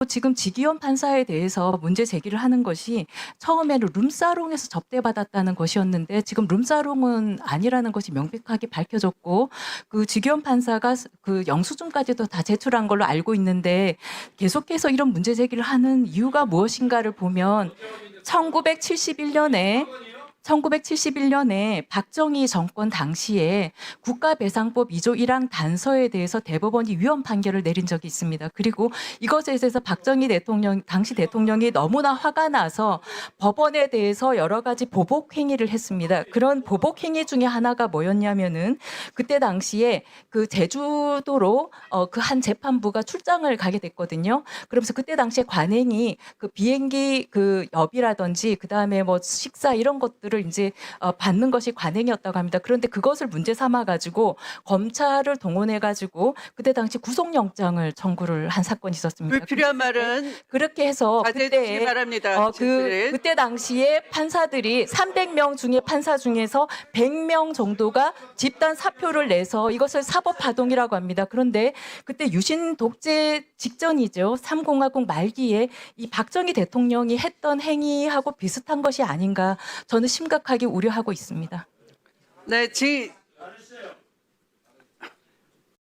지금 지기현 판사에 대해서 문제 제기를 하는 것이 처음에는 룸사롱에서 접대받았다는 것이었는데 지금 룸사롱은 아니라는 것이 명백하게 밝혀졌고 그 지기현 판사가 그 영수증까지도 다 제출한 걸로 알고 있는데 계속해서 이런 문제 제기를 하는 이유가 무엇인가를 보면 1971년에 박정희 정권 당시에 국가배상법 2조 1항 단서에 대해서 대법원이 위헌 판결을 내린 적이 있습니다. 그리고 이것에 대해서 박정희 대통령, 당시 대통령이 너무나 화가 나서 법원에 대해서 여러 가지 보복 행위를 했습니다. 그런 보복 행위 중에 하나가 뭐였냐면은 그때 당시에 그 제주도로 그 한 재판부가 출장을 가게 됐거든요. 그러면서 그때 당시에 관행이 그 비행기 그 엽이라든지 그다음에 뭐 식사 이런 것들을 이제 받는 것이 관행이었다고 합니다. 그런데 그것을 문제 삼아 가지고 검찰을 동원해 가지고 그때 당시 구속영장을 청구를 한 사건이 있었습니다. 불필요한 말은 그렇게 해서 자제해 주시기 그때 바랍니다. 그때 당시에 판사들이 300명 중에 판사 중에서 100명 정도가 집단 사표를 내서 이것을 사법파동이라고 합니다. 그런데 그때 유신 독재 직전이죠. 3공화국 말기에 이 박정희 대통령이 했던 행위하고 비슷한 것이 아닌가 저는 심각하게 우려하고 있습니다. 네,